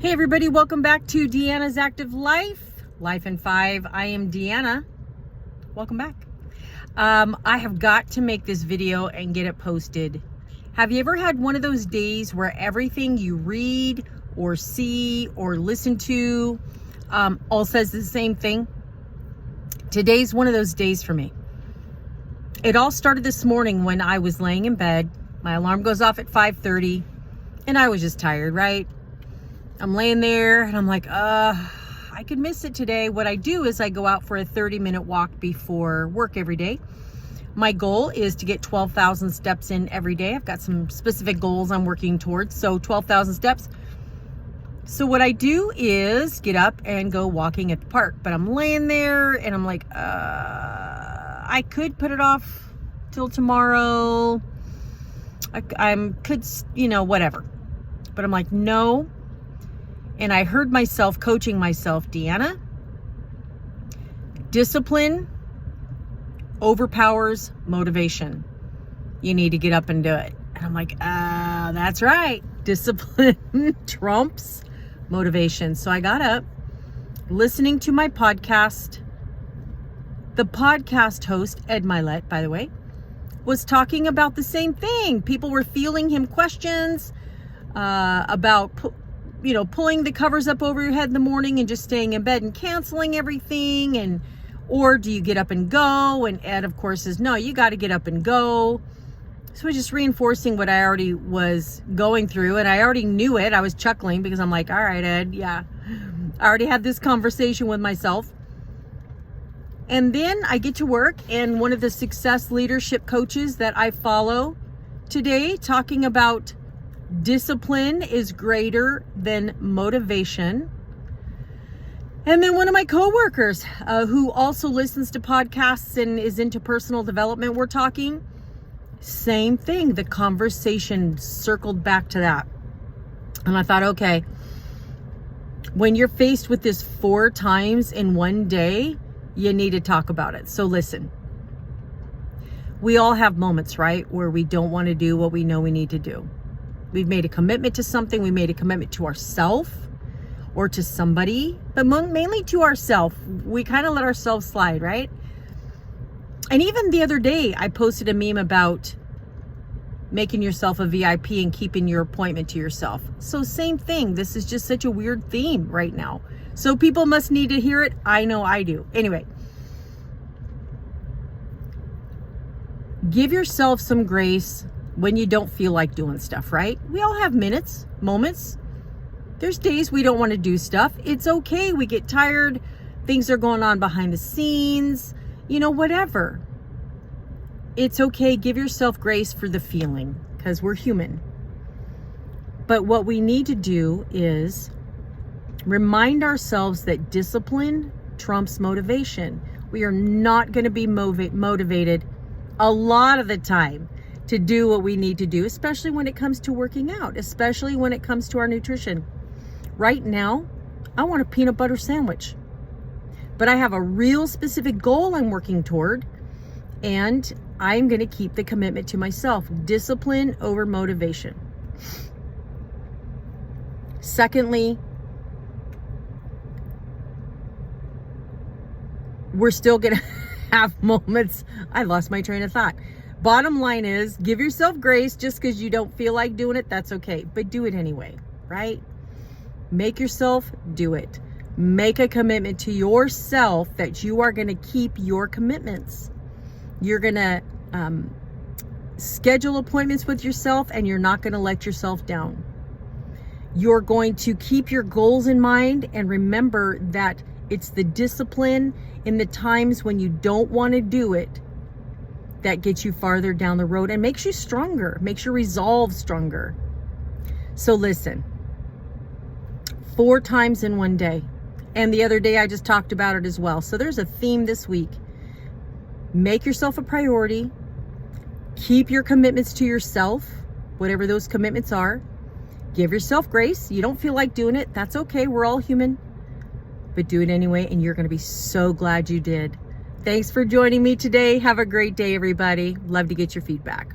Hey everybody, welcome back to Deanna's Active Life in 5. I am Deanna. Welcome back. I have got to make this video and get it posted. Have you ever had one of those days where everything you read or see or listen to all says the same thing? Today's one of those days for me. It all started this morning when I was laying in bed. My alarm goes off at 5:30 and I was just tired, right? I'm laying there and I'm like, I could miss it today. What I do is I go out for a 30-minute walk before work every day. My goal is to get 12,000 steps in every day. I've got some specific goals I'm working towards. So 12,000 steps. So what I do is get up and go walking at the park, but I'm laying there and I'm like, I could put it off till tomorrow. I could, whatever. But I'm like, no. And I heard myself coaching myself, Deanna, discipline overpowers motivation. You need to get up and do it. And I'm like, that's right. Discipline trumps motivation. So I got up, listening to my podcast. The podcast host, Ed Mylett, by the way, was talking about the same thing. People were feeling him questions about pulling the covers up over your head in the morning and just staying in bed and canceling everything, or do you get up and go? And Ed, of course, says, no, you got to get up and go. So just reinforcing what I already was going through, and I already knew it. I was chuckling because I'm like, all right, Ed, yeah, I already had this conversation with myself. And then I get to work, and one of the success leadership coaches that I follow today talking about discipline is greater than motivation. And then one of my coworkers who also listens to podcasts and is into personal development, we're talking same thing. The conversation circled back to that. And I thought, okay, when you're faced with this 4 times in one day, you need to talk about it. So listen, we all have moments, right, where we don't want to do what we know we need to do. We've made a commitment to something. We made a commitment to ourselves or to somebody, but mainly to ourselves. We kind of let ourselves slide, right? And even the other day, I posted a meme about making yourself a VIP and keeping your appointment to yourself. So same thing. This is just such a weird theme right now. So people must need to hear it. I know I do. Anyway, give yourself some grace when you don't feel like doing stuff, right? We all have moments. There's days we don't want to do stuff. It's okay. We get tired. Things are going on behind the scenes, whatever. It's okay. Give yourself grace for the feeling because we're human. But what we need to do is remind ourselves that discipline trumps motivation. We are not going to be motivated a lot of the time to do what we need to do, especially when it comes to working out, especially when it comes to our nutrition. Right now, I want a peanut butter sandwich, but I have a real specific goal I'm working toward, and I'm going to keep the commitment to myself. Discipline over motivation. Secondly, we're still going to have moments. I lost my train of thought. Bottom line is, give yourself grace. Just because you don't feel like doing it, that's okay. But do it anyway, right? Make yourself do it. Make a commitment to yourself that you are going to keep your commitments. You're going to schedule appointments with yourself, and you're not going to let yourself down. You're going to keep your goals in mind, and remember that it's the discipline in the times when you don't want to do it that gets you farther down the road and makes you stronger, makes your resolve stronger. So listen, 4 times in one day. And the other day I just talked about it as well. So there's a theme this week. Make yourself a priority. Keep your commitments to yourself, whatever those commitments are. Give yourself grace. You don't feel like doing it. That's okay. We're all human. But do it anyway, and you're going to be so glad you did. Thanks for joining me today. Have a great day, everybody. Love to get your feedback.